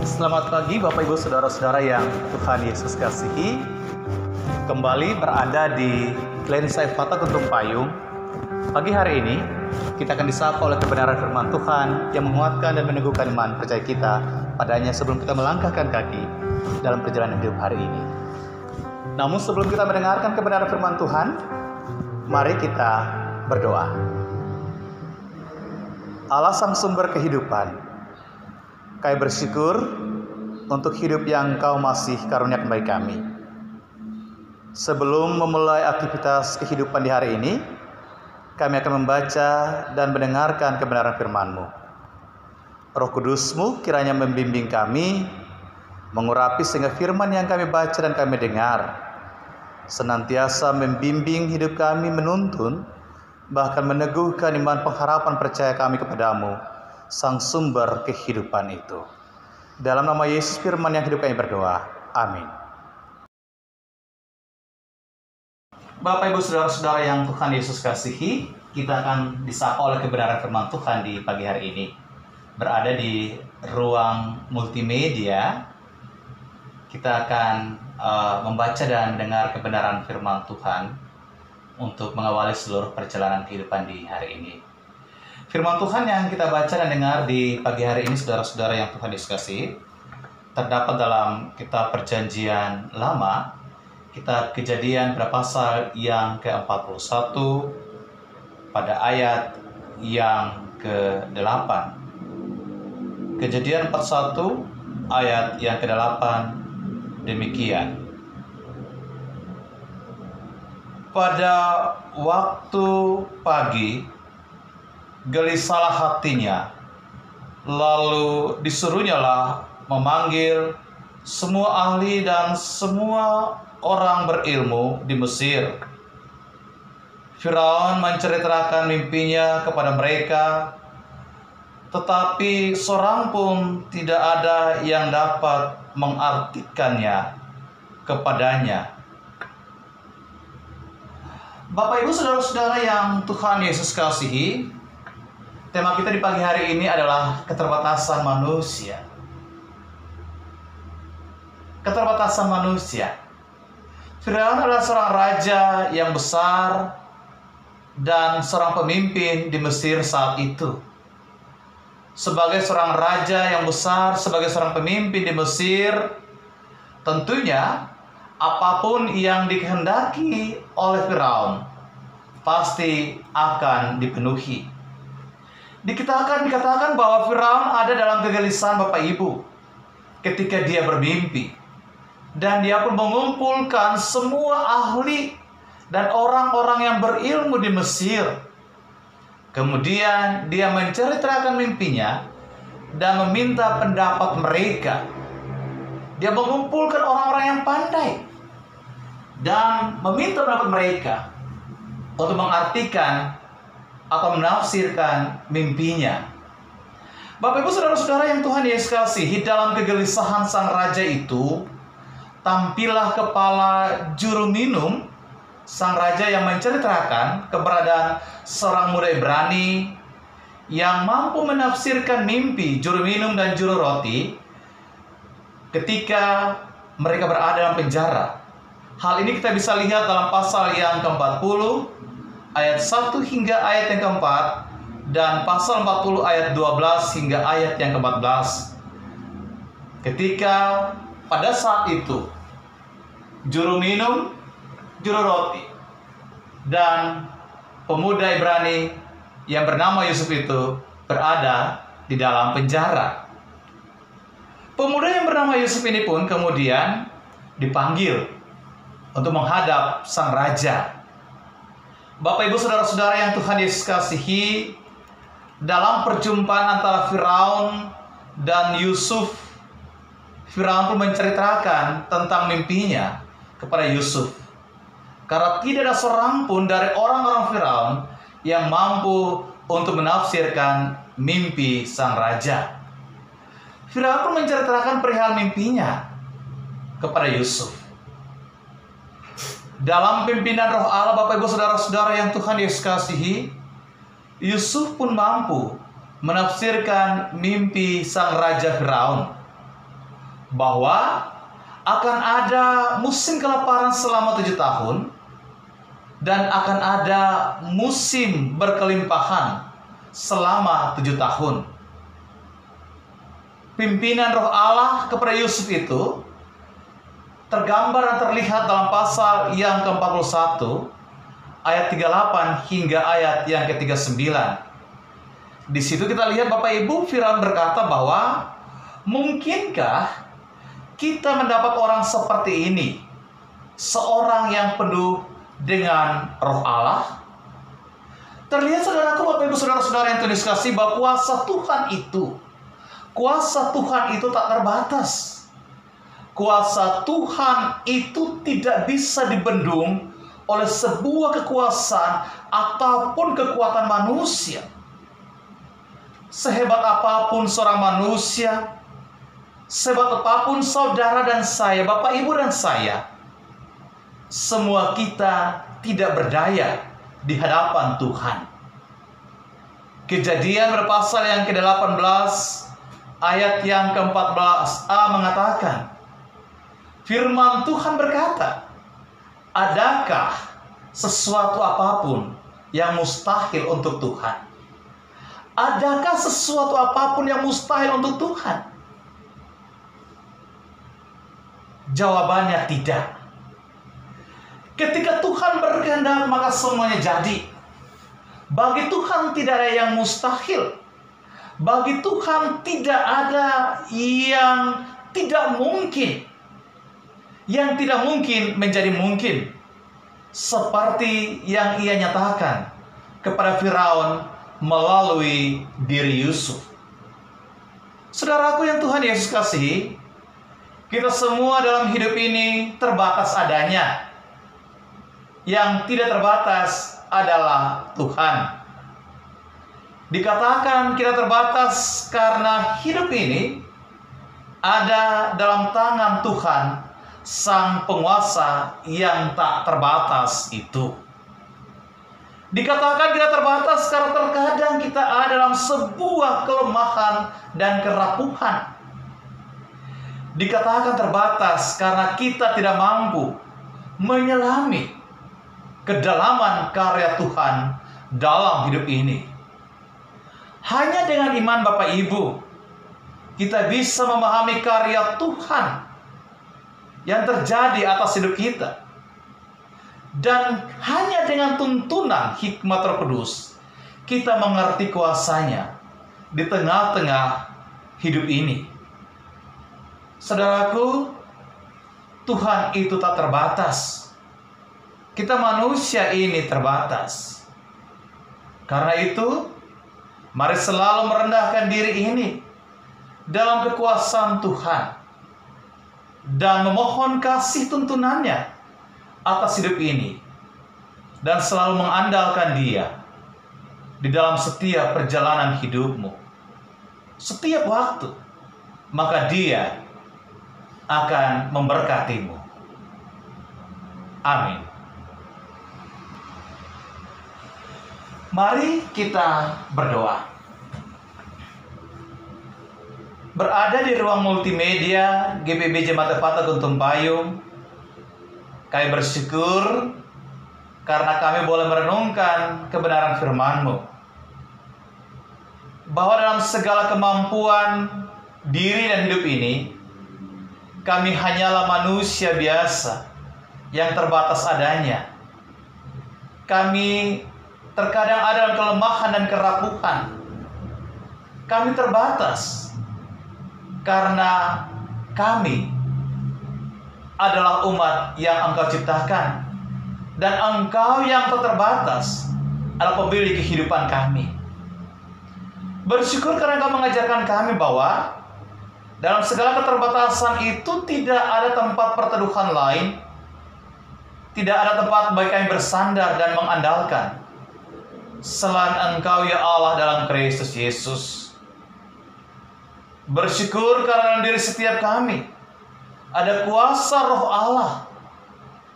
Selamat pagi Bapak Ibu Saudara-saudara yang Tuhan Yesus kasihi. Kembali berada di Lensa Fata Kuntum Payung. Pagi hari ini kita akan disapa oleh kebenaran firman Tuhan yang menguatkan dan meneguhkan iman percaya kita padanya sebelum kita melangkahkan kaki dalam perjalanan hidup hari ini. Namun sebelum kita mendengarkan kebenaran firman Tuhan, mari kita berdoa. Allah Sang Sumber Kehidupan, kami bersyukur untuk hidup yang Kau masih karuniakan bagi kami. Sebelum memulai aktivitas kehidupan di hari ini, kami akan membaca dan mendengarkan kebenaran firman-Mu. Roh Kudus-Mu kiranya membimbing kami, mengurapi sehingga firman yang kami baca dan kami dengar senantiasa membimbing hidup kami, menuntun, bahkan meneguhkan iman pengharapan percaya kami kepadamu, Sang Sumber kehidupan itu. Dalam nama Yesus firman yang hidup kami berdoa. Amin. Bapak Ibu Saudara-saudara yang Tuhan Yesus kasihi, kita akan disapa oleh kebenaran firman Tuhan di pagi hari ini. Berada di ruang multimedia, kita akan membaca dan mendengar kebenaran firman Tuhan untuk mengawali seluruh perjalanan kehidupan di hari ini. Firman Tuhan yang kita baca dan dengar di pagi hari ini, saudara-saudara yang Tuhan Yesus kasihi, terdapat dalam kitab Perjanjian Lama, kitab Kejadian pada pasal yang ke-41 pada ayat yang ke-8. Kejadian 41 ayat yang ke-8 demikian. Pada waktu pagi gelisahlah hatinya, lalu disuruhnyalah memanggil semua ahli dan semua orang berilmu di Mesir. Firaun menceritakan mimpinya kepada mereka, tetapi seorang pun tidak ada yang dapat mengartikannya kepadanya. Bapak Ibu Saudara-saudara yang Tuhan Yesus kasihi, tema kita di pagi hari ini adalah keterbatasan manusia. Keterbatasan manusia. Firaun adalah seorang raja yang besar dan seorang pemimpin di Mesir saat itu. Sebagai seorang raja yang besar, sebagai seorang pemimpin di Mesir, tentunya apapun yang dikehendaki oleh Firaun pasti akan dipenuhi. Dikatakan bahwa Firaun ada dalam kegelisahan Bapak Ibu ketika dia bermimpi. Dan dia pun mengumpulkan semua ahli dan orang-orang yang berilmu di Mesir. Kemudian dia menceritakan mimpinya dan meminta pendapat mereka. Dia mengumpulkan orang-orang yang pandai dan meminta pendapat mereka untuk mengartikan atau menafsirkan mimpinya. Bapak Ibu Saudara-saudara yang Tuhan Yesus kasihi, dalam kegelisahan sang raja itu, tampillah kepala juru minum sang raja yang menceritakan keberadaan seorang muda Ibrani yang mampu menafsirkan mimpi juru minum dan juru roti ketika mereka berada dalam penjara. Hal ini kita bisa lihat dalam pasal yang ke-40 ayat 1 hingga ayat yang ke-4 dan pasal 40 ayat 12 hingga ayat yang ke-14. Ketika pada saat itu juru minum, juru roti, dan pemuda Ibrani yang bernama Yusuf itu berada di dalam penjara. Pemuda yang bernama Yusuf ini pun kemudian dipanggil untuk menghadap sang raja. Bapak Ibu Saudara-saudara yang Tuhan Yesus kasihi, dalam perjumpaan antara Firaun dan Yusuf, Firaun pun menceritakan tentang mimpinya kepada Yusuf. Karena tidak ada seorang pun dari orang-orang Firaun yang mampu untuk menafsirkan mimpi sang raja. Firaun pun menceritakan perihal mimpinya kepada Yusuf. Dalam pimpinan Roh Allah, Bapak Ibu Saudara-saudara yang Tuhan Yesus kasihi, Yusuf pun mampu menafsirkan mimpi sang Raja Firaun. bahwa akan ada musim kelaparan selama 7 tahun dan akan ada musim berkelimpahan selama 7 tahun. Pimpinan Roh Allah kepada Yusuf itu tergambar dan terlihat dalam pasal yang ke-41 ayat 38 hingga ayat yang ke-39. Di situ kita lihat Bapak Ibu, Firaun berkata bahwa mungkinkah kita mendapat orang seperti ini, seorang yang penuh dengan Roh Allah? Terlihat saudaraku, Bapak Ibu, saudara-saudara yang Tuhan kasih, bahwa kuasa Tuhan itu tak terbatas. Kuasa Tuhan itu tidak bisa dibendung oleh sebuah kekuasaan ataupun kekuatan manusia. Sehebat apapun seorang manusia, sehebat apapun saudara dan saya, Bapak Ibu dan saya, semua kita tidak berdaya di hadapan Tuhan. Kejadian berpasal yang ke-18 ayat yang ke-14a mengatakan, firman Tuhan berkata, adakah sesuatu apapun yang mustahil untuk Tuhan? Adakah sesuatu apapun yang mustahil untuk Tuhan? Jawabannya tidak. Ketika Tuhan berkehendak, maka semuanya jadi. Bagi Tuhan tidak ada yang mustahil. Bagi Tuhan tidak ada yang tidak mungkin. Yang tidak mungkin menjadi mungkin. Seperti yang ia nyatakan kepada Firaun melalui diri Yusuf. Saudaraku yang Tuhan Yesus kasihi, kita semua dalam hidup ini terbatas adanya. Yang tidak terbatas adalah Tuhan. Dikatakan kita terbatas karena hidup ini ada dalam tangan Tuhan, Sang Penguasa yang tak terbatas itu. Dikatakan kita terbatas karena terkadang kita ada dalam sebuah kelemahan dan kerapuhan. Dikatakan terbatas karena kita tidak mampu menyelami kedalaman karya Tuhan dalam hidup ini. Hanya dengan iman Bapak Ibu, kita bisa memahami karya Tuhan yang terjadi atas hidup kita. Dan hanya dengan tuntunan hikmat Roh Kudus, kita mengerti kuasanya di tengah-tengah hidup ini. Saudaraku, Tuhan itu tak terbatas. Kita manusia ini terbatas. Karena itu, mari selalu merendahkan diri ini dalam kekuasaan Tuhan dan memohon kasih tuntunannya atas hidup ini, dan selalu mengandalkan Dia di dalam setiap perjalanan hidupmu, setiap waktu, maka Dia akan memberkatimu. Amin. Mari kita berdoa. Berada di ruang multimedia GPB Jemaat Ephatha Guntung Payung, kami bersyukur karena kami boleh merenungkan kebenaran firman-Mu, bahwa dalam segala kemampuan diri dan hidup ini, kami hanyalah manusia biasa yang terbatas adanya. Kami terkadang ada dalam kelemahan dan kerapuhan. Kami terbatas karena kami adalah umat yang Engkau ciptakan, dan Engkau yang tak terbatas adalah pemilik kehidupan kami. Bersyukur karena Engkau mengajarkan kami bahwa dalam segala keterbatasan itu tidak ada tempat perteduhan lain, tidak ada tempat bagi kami bersandar dan mengandalkan selain Engkau ya Allah dalam Kristus Yesus. Bersyukur karena dalam diri setiap kami ada kuasa Roh Allah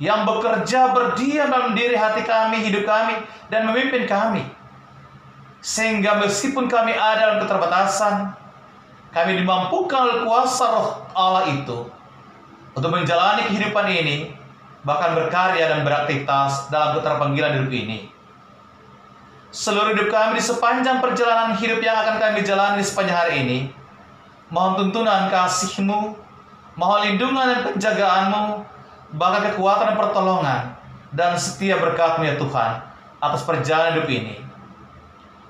yang bekerja berdiam dalam diri hati kami, hidup kami, dan memimpin kami. Sehingga meskipun kami ada dalam keterbatasan, kami dimampukan oleh kuasa Roh Allah itu untuk menjalani kehidupan ini, bahkan berkarya dan beraktivitas dalam keterpanggilan hidup ini. Seluruh hidup kami di sepanjang perjalanan hidup yang akan kami jalani sepanjang hari ini, mohon tuntunan kasih-Mu, mohon lindungan dan penjagaan-Mu, bahkan kekuatan dan pertolongan, dan setia berkat-Mu ya Tuhan, atas perjalanan hidup ini.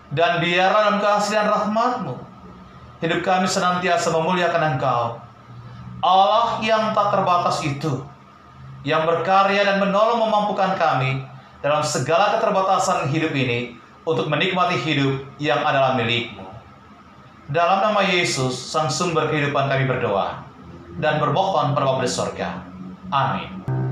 Dan biarlah dalam kasih dan rahmat-Mu, hidup kami senantiasa memuliakan Engkau, Allah yang tak terbatas itu, yang berkarya dan menolong memampukan kami dalam segala keterbatasan hidup ini untuk menikmati hidup yang adalah milik-Mu. Dalam nama Yesus, Sang Sumber kehidupan, kami berdoa dan bermohon pada Bapa di sorga. Amin.